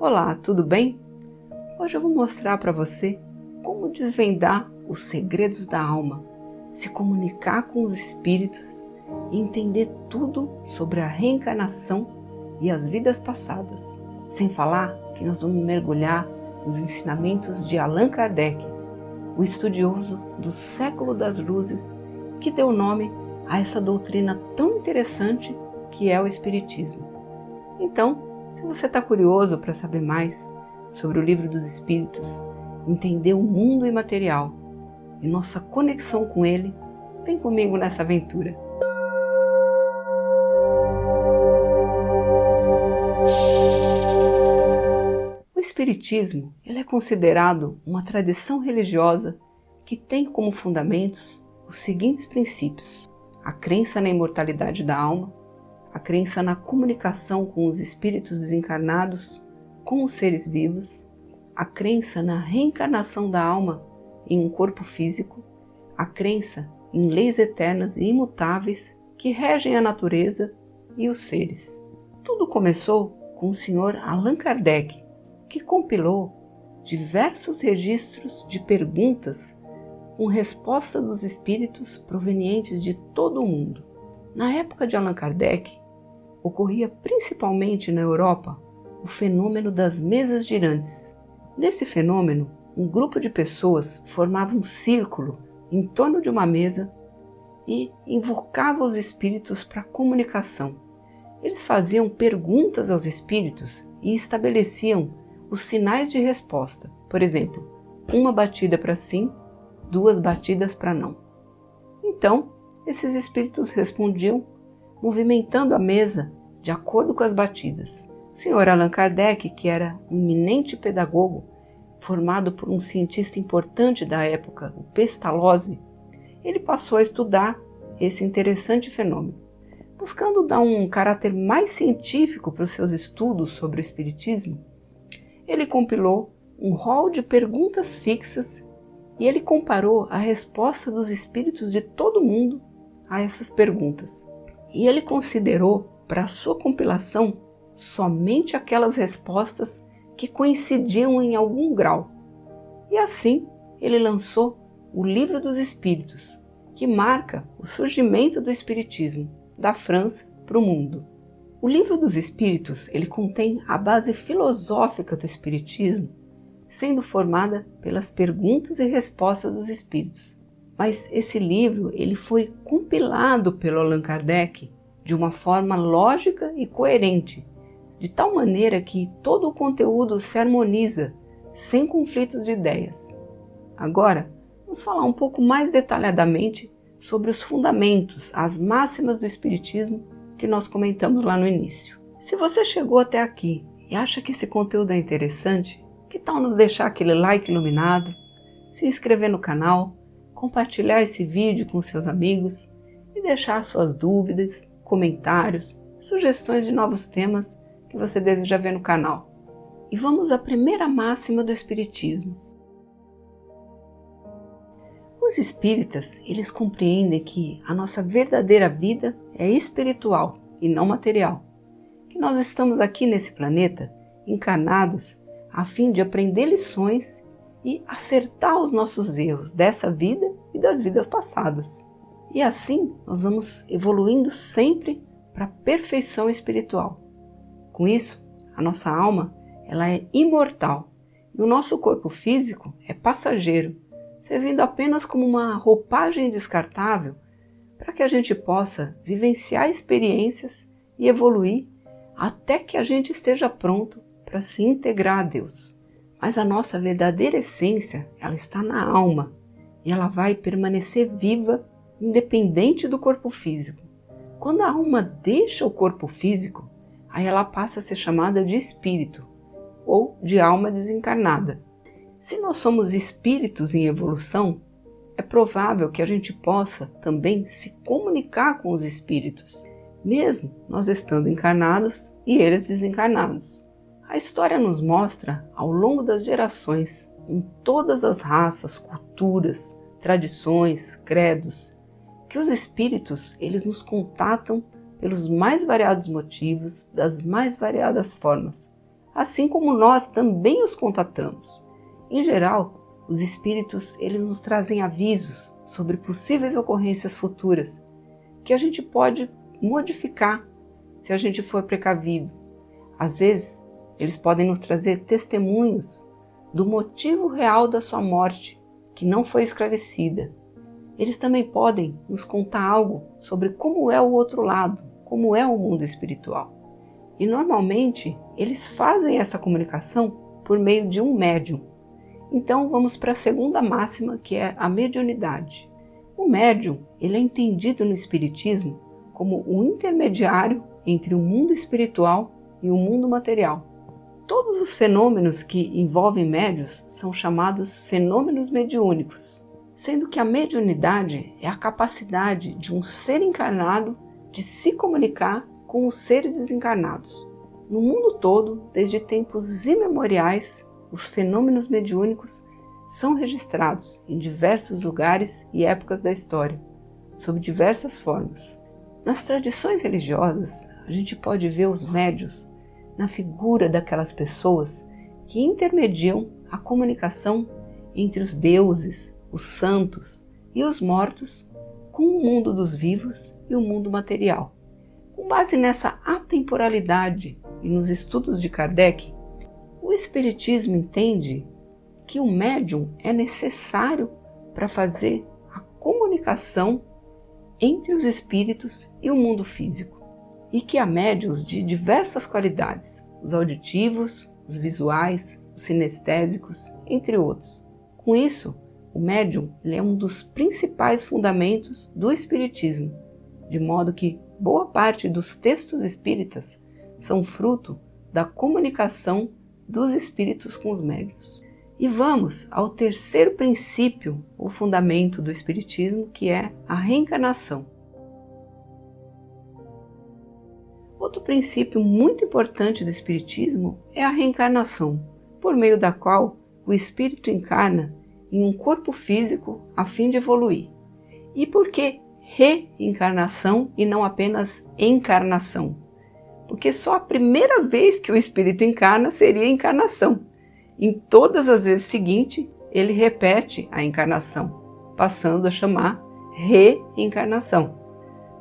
Olá, tudo bem? Hoje eu vou mostrar para você como desvendar os segredos da alma, se comunicar com os espíritos e entender tudo sobre a reencarnação e as vidas passadas. Sem falar que nós vamos mergulhar nos ensinamentos de Allan Kardec, o estudioso do século das luzes que deu nome a essa doutrina tão interessante que é o Espiritismo. Então, se você está curioso para saber mais sobre o Livro dos Espíritos, entender o mundo imaterial e nossa conexão com ele, vem comigo nessa aventura. O Espiritismo ele é considerado uma tradição religiosa que tem como fundamentos os seguintes princípios: a crença na imortalidade da alma, a crença na comunicação com os espíritos desencarnados, com os seres vivos, a crença na reencarnação da alma em um corpo físico, a crença em leis eternas e imutáveis que regem a natureza e os seres. Tudo começou com o Sr. Allan Kardec, que compilou diversos registros de perguntas com resposta dos espíritos provenientes de todo o mundo. Na época de Allan Kardec, ocorria principalmente na Europa o fenômeno das mesas girantes. Nesse fenômeno, um grupo de pessoas formava um círculo em torno de uma mesa e invocava os espíritos para comunicação. Eles faziam perguntas aos espíritos e estabeleciam os sinais de resposta. Por exemplo, uma batida para sim, 2 batidas para não. Então, esses espíritos respondiam movimentando a mesa de acordo com as batidas. O Sr. Allan Kardec, que era um eminente pedagogo, formado por um cientista importante da época, o Pestalozzi, ele passou a estudar esse interessante fenômeno. Buscando dar um caráter mais científico para os seus estudos sobre o Espiritismo, ele compilou um rol de perguntas fixas e ele comparou a resposta dos espíritos de todo mundo a essas perguntas. E ele considerou, para sua compilação, somente aquelas respostas que coincidiam em algum grau. E assim, ele lançou o Livro dos Espíritos, que marca o surgimento do Espiritismo, da França para o mundo. O Livro dos Espíritos ele contém a base filosófica do Espiritismo, sendo formada pelas perguntas e respostas dos espíritos. Mas esse livro ele foi compilado pelo Allan Kardec de uma forma lógica e coerente, de tal maneira que todo o conteúdo se harmoniza, sem conflitos de ideias. Agora, vamos falar um pouco mais detalhadamente sobre os fundamentos, as máximas do Espiritismo que nós comentamos lá no início. Se você chegou até aqui e acha que esse conteúdo é interessante, que tal nos deixar aquele like iluminado, se inscrever no canal, compartilhar esse vídeo com seus amigos e deixar suas dúvidas, comentários, sugestões de novos temas que você deseja ver no canal. E vamos à primeira máxima do Espiritismo. Os espíritas, eles compreendem que a nossa verdadeira vida é espiritual e não material, que nós estamos aqui nesse planeta encarnados a fim de aprender lições e acertar os nossos erros dessa vida e das vidas passadas. E assim nós vamos evoluindo sempre para a perfeição espiritual. Com isso, a nossa alma ela é imortal e o nosso corpo físico é passageiro, servindo apenas como uma roupagem descartável para que a gente possa vivenciar experiências e evoluir até que a gente esteja pronto para se integrar a Deus. Mas a nossa verdadeira essência ela está na alma e ela vai permanecer viva independente do corpo físico. Quando a alma deixa o corpo físico, aí ela passa a ser chamada de espírito ou de alma desencarnada. Se nós somos espíritos em evolução, é provável que a gente possa também se comunicar com os espíritos, mesmo nós estando encarnados e eles desencarnados. A história nos mostra, ao longo das gerações, em todas as raças, culturas, tradições, credos, que os espíritos eles nos contatam pelos mais variados motivos, das mais variadas formas, assim como nós também os contatamos. Em geral, os espíritos eles nos trazem avisos sobre possíveis ocorrências futuras que a gente pode modificar se a gente for precavido. Às vezes, eles podem nos trazer testemunhos do motivo real da sua morte, que não foi esclarecida. Eles também podem nos contar algo sobre como é o outro lado, como é o mundo espiritual. E normalmente, eles fazem essa comunicação por meio de um médium. Então, vamos para a segunda máxima, que é a mediunidade. O médium, ele é entendido no espiritismo como um intermediário entre o mundo espiritual e o mundo material. Todos os fenômenos que envolvem médiuns são chamados fenômenos mediúnicos, sendo que a mediunidade é a capacidade de um ser encarnado de se comunicar com os seres desencarnados. No mundo todo, desde tempos imemoriais, os fenômenos mediúnicos são registrados em diversos lugares e épocas da história, sob diversas formas. Nas tradições religiosas, a gente pode ver os médiuns na figura daquelas pessoas que intermediam a comunicação entre os deuses, os santos e os mortos com o mundo dos vivos e o mundo material. Com base nessa atemporalidade e nos estudos de Kardec, o Espiritismo entende que o médium é necessário para fazer a comunicação entre os espíritos e o mundo físico, e que há médiuns de diversas qualidades, os auditivos, os visuais, os sinestésicos, entre outros. Com isso, o médium é um dos principais fundamentos do Espiritismo, de modo que boa parte dos textos espíritas são fruto da comunicação dos espíritos com os médiuns. E vamos ao terceiro princípio, o fundamento do Espiritismo, que é a reencarnação. Outro princípio muito importante do Espiritismo é a reencarnação, por meio da qual o espírito encarna em um corpo físico a fim de evoluir. E por que reencarnação e não apenas encarnação? Porque só a primeira vez que o espírito encarna seria encarnação. Em todas as vezes seguintes, ele repete a encarnação, passando a chamar reencarnação.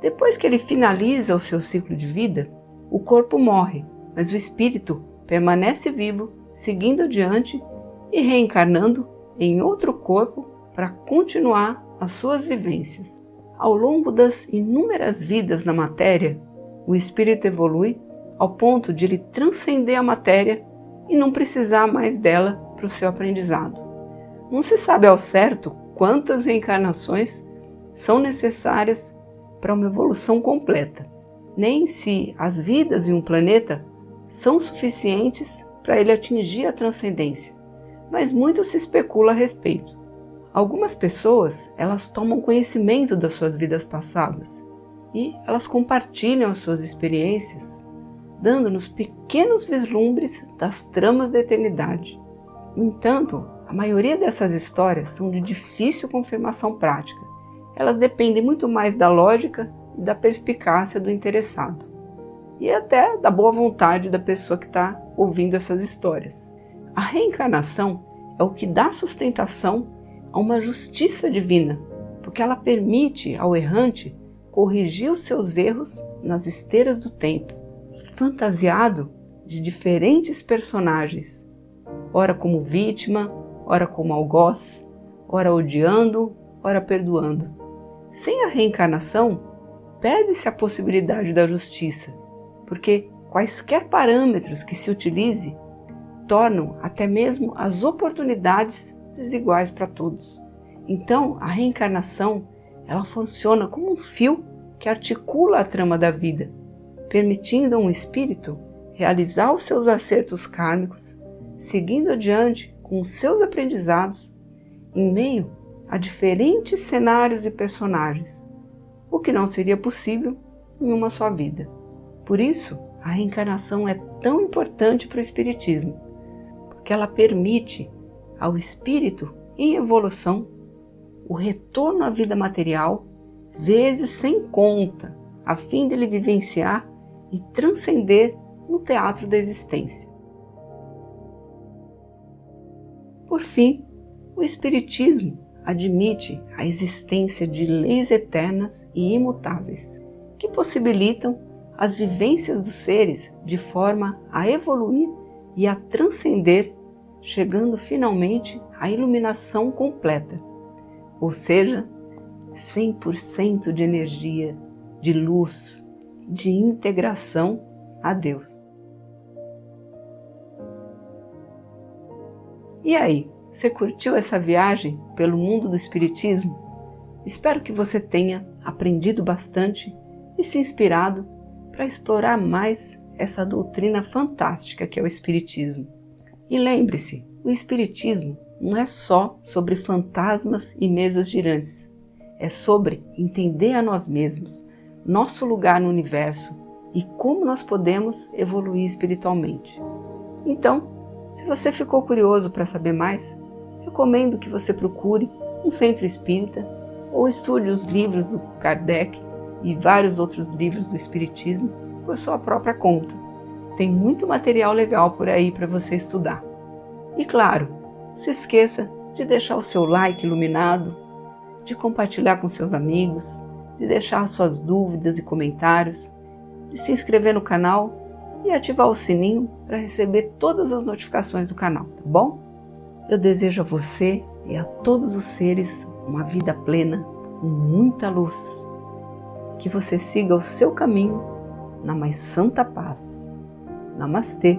Depois que ele finaliza o seu ciclo de vida, o corpo morre, mas o espírito permanece vivo, seguindo adiante e reencarnando em outro corpo para continuar as suas vivências. Ao longo das inúmeras vidas na matéria, o espírito evolui ao ponto de ele transcender a matéria e não precisar mais dela para o seu aprendizado. Não se sabe ao certo quantas reencarnações são necessárias para uma evolução completa, nem se as vidas em um planeta são suficientes para ele atingir a transcendência, mas muito se especula a respeito. Algumas pessoas, elas tomam conhecimento das suas vidas passadas e elas compartilham as suas experiências, dando-nos pequenos vislumbres das tramas da eternidade. No entanto, a maioria dessas histórias são de difícil confirmação prática. Elas dependem muito mais da lógica e da perspicácia do interessado, e até da boa vontade da pessoa que está ouvindo essas histórias. A reencarnação é o que dá sustentação a uma justiça divina, porque ela permite ao errante corrigir os seus erros nas esteiras do tempo, fantasiado de diferentes personagens, ora como vítima, ora como algoz, ora odiando, ora perdoando. Sem a reencarnação, perde-se a possibilidade da justiça, porque quaisquer parâmetros que se utilize tornam até mesmo as oportunidades desiguais para todos. Então, a reencarnação, ela funciona como um fio que articula a trama da vida, permitindo a um espírito realizar os seus acertos kármicos, seguindo adiante com os seus aprendizados, em meio a diferentes cenários e personagens, o que não seria possível em uma só vida. Por isso, a reencarnação é tão importante para o Espiritismo, porque ela permite ao espírito em evolução o retorno à vida material, vezes sem conta, a fim de ele vivenciar e transcender no teatro da existência. Por fim, o Espiritismo admite a existência de leis eternas e imutáveis, que possibilitam as vivências dos seres de forma a evoluir e a transcender, chegando finalmente à iluminação completa, ou seja, 100% de energia, de luz, de integração a Deus. E aí, você curtiu essa viagem pelo mundo do Espiritismo? Espero que você tenha aprendido bastante e se inspirado para explorar mais essa doutrina fantástica que é o Espiritismo. E lembre-se, o Espiritismo não é só sobre fantasmas e mesas girantes. É sobre entender a nós mesmos, nosso lugar no universo e como nós podemos evoluir espiritualmente. Então, se você ficou curioso para saber mais, recomendo que você procure um centro espírita ou estude os livros do Kardec e vários outros livros do Espiritismo por sua própria conta. Tem muito material legal por aí para você estudar. E claro, não se esqueça de deixar o seu like iluminado, de compartilhar com seus amigos, de deixar suas dúvidas e comentários, de se inscrever no canal e ativar o sininho para receber todas as notificações do canal, tá bom? Eu desejo a você e a todos os seres uma vida plena, com muita luz. Que você siga o seu caminho na mais santa paz. Namastê!